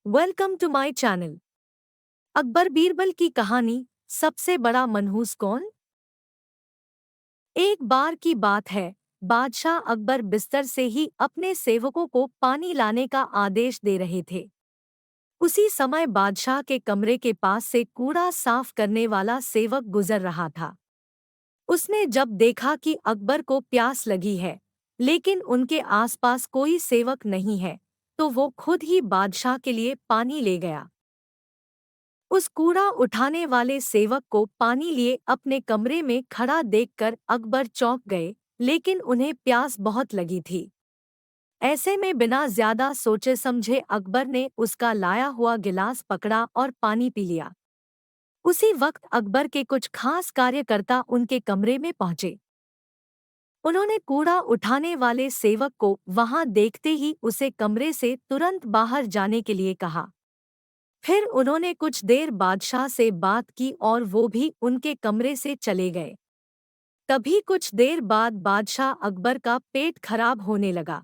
Welcome to my channel. Akbar Birbal की कहानी सबसे बड़ा मनहूस कौन। एक बार की बात है, बादशाह अकबर बिस्तर से ही अपने सेवकों को पानी लाने का आदेश दे रहे थे। उसी समय बादशाह के कमरे के पास से कूड़ा साफ करने वाला सेवक गुजर रहा था। उसने जब देखा कि अकबर को प्यास लगी है, लेकिन उनके आसपास कोई सेवक नहीं है, तो वो खुद ही बादशाह के लिए पानी ले गया। उस कूड़ा उठाने वाले सेवक को पानी लिए अपने कमरे में खड़ा देखकर अकबर चौंक गए, लेकिन उन्हें प्यास बहुत लगी थी। ऐसे में बिना ज्यादा सोचे समझे अकबर ने उसका लाया हुआ गिलास पकड़ा और पानी पी लिया। उसी वक्त अकबर के कुछ खास कार्यकर्ता उनके कमरे में पहुंचे। उन्होंने कूड़ा उठाने वाले सेवक को वहां देखते ही उसे कमरे से तुरंत बाहर जाने के लिए कहा। फिर उन्होंने कुछ देर बादशाह से बात की और वो भी उनके कमरे से चले गए। तभी कुछ देर बाद बादशाह अकबर का पेट खराब होने लगा।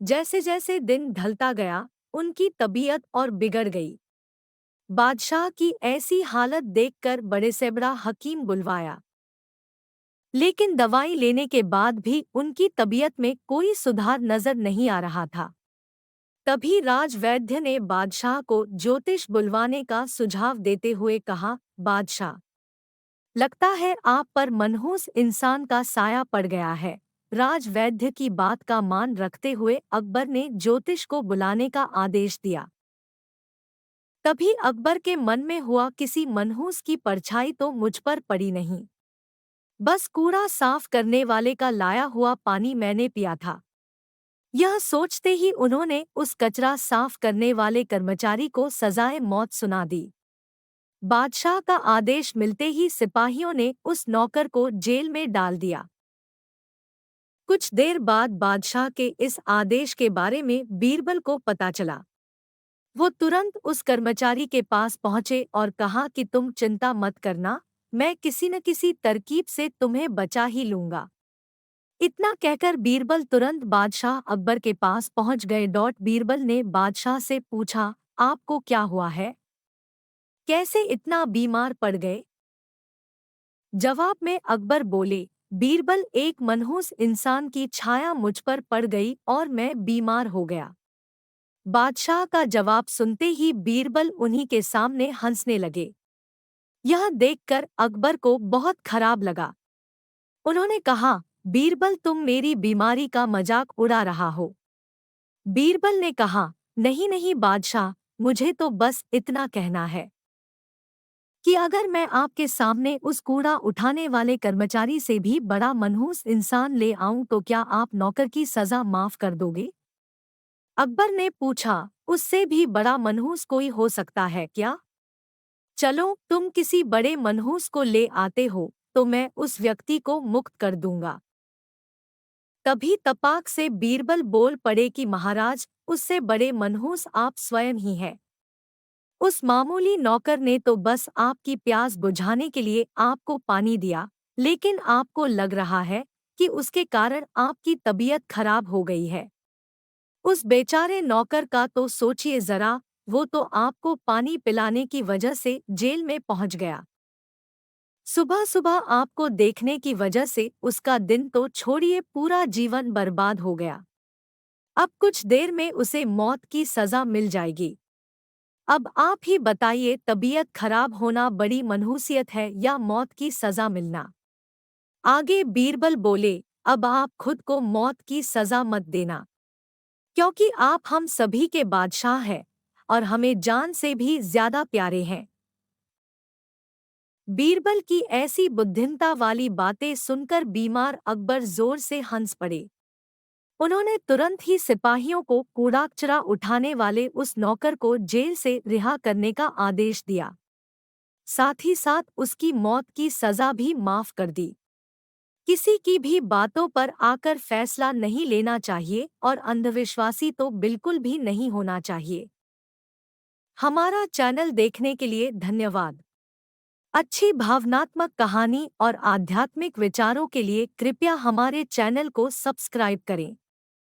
जैसे जैसे दिन ढलता गया, उनकी तबीयत और बिगड़ गई। बादशाह की ऐसी हालत देखकर बड़े से बड़ा हकीम बुलवाया, लेकिन दवाई लेने के बाद भी उनकी तबीयत में कोई सुधार नजर नहीं आ रहा था। तभी राजवैद्य ने बादशाह को ज्योतिष बुलवाने का सुझाव देते हुए कहा, बादशाह, लगता है आप पर मनहूस इंसान का साया पड़ गया है। राजवैद्य की बात का मान रखते हुए अकबर ने ज्योतिष को बुलाने का आदेश दिया। तभी अकबर के मन में हुआ, किसी मनहूस की परछाई तो मुझ पर पड़ी नहीं। बस कूड़ा साफ करने वाले का लाया हुआ पानी मैंने पिया था। यह सोचते ही उन्होंने उस कचरा साफ करने वाले कर्मचारी को सजाए मौत सुना दी। बादशाह का आदेश मिलते ही सिपाहियों ने उस नौकर को जेल में डाल दिया। कुछ देर बाद बादशाह के इस आदेश के बारे में बीरबल को पता चला। वो तुरंत उस कर्मचारी के पास पहुंचे और कहा कि तुम चिंता मत करना, मैं किसी न किसी तरकीब से तुम्हें बचा ही लूंगा। इतना कहकर बीरबल तुरंत बादशाह अकबर के पास पहुंच गए। बीरबल ने बादशाह से पूछा, आपको क्या हुआ है? कैसे इतना बीमार पड़ गए? जवाब में अकबर बोले, बीरबल, एक मनहूस इंसान की छाया मुझ पर पड़ गई और मैं बीमार हो गया। बादशाह का जवाब सुनते ही बीरबल उन्हीं के सामने हंसने लगे। यह देखकर अकबर को बहुत खराब लगा। उन्होंने कहा, बीरबल, तुम मेरी बीमारी का मजाक उड़ा रहा हो। बीरबल ने कहा, नहीं नहीं बादशाह, मुझे तो बस इतना कहना है कि अगर मैं आपके सामने उस कूड़ा उठाने वाले कर्मचारी से भी बड़ा मनहूस इंसान ले आऊं तो क्या आप नौकर की सजा माफ कर दोगे? अकबर ने पूछा, उससे भी बड़ा मनहूस कोई हो सकता है क्या? चलो, तुम किसी बड़े मनहूस को ले आते हो तो मैं उस व्यक्ति को मुक्त कर दूंगा। तभी तपाक से बीरबल बोल पड़े कि महाराज, उससे बड़े मनहूस आप स्वयं ही हैं। उस मामूली नौकर ने तो बस आपकी प्यास बुझाने के लिए आपको पानी दिया, लेकिन आपको लग रहा है कि उसके कारण आपकी तबीयत खराब हो गई है। उस बेचारे नौकर का तो सोचिए जरा, वो तो आपको पानी पिलाने की वजह से जेल में पहुंच गया। सुबह सुबह आपको देखने की वजह से उसका दिन तो छोड़िए, पूरा जीवन बर्बाद हो गया। अब कुछ देर में उसे मौत की सजा मिल जाएगी। अब आप ही बताइए, तबीयत खराब होना बड़ी मनहूसियत है या मौत की सजा मिलना? आगे बीरबल बोले, अब आप खुद को मौत की सजा मत देना, क्योंकि आप हम सभी के बादशाह हैं और हमें जान से भी ज्यादा प्यारे हैं। बीरबल की ऐसी बुद्धिमता वाली बातें सुनकर बीमार अकबर जोर से हंस पड़े। उन्होंने तुरंत ही सिपाहियों को कूड़ा उठाने वाले उस नौकर को जेल से रिहा करने का आदेश दिया। साथ ही साथ उसकी मौत की सजा भी माफ कर दी। किसी की भी बातों पर आकर फैसला नहीं लेना चाहिए और अंधविश्वासी तो बिल्कुल भी नहीं होना चाहिए। हमारा चैनल देखने के लिए धन्यवाद। अच्छी भावनात्मक कहानी और आध्यात्मिक विचारों के लिए कृपया हमारे चैनल को सब्सक्राइब करें।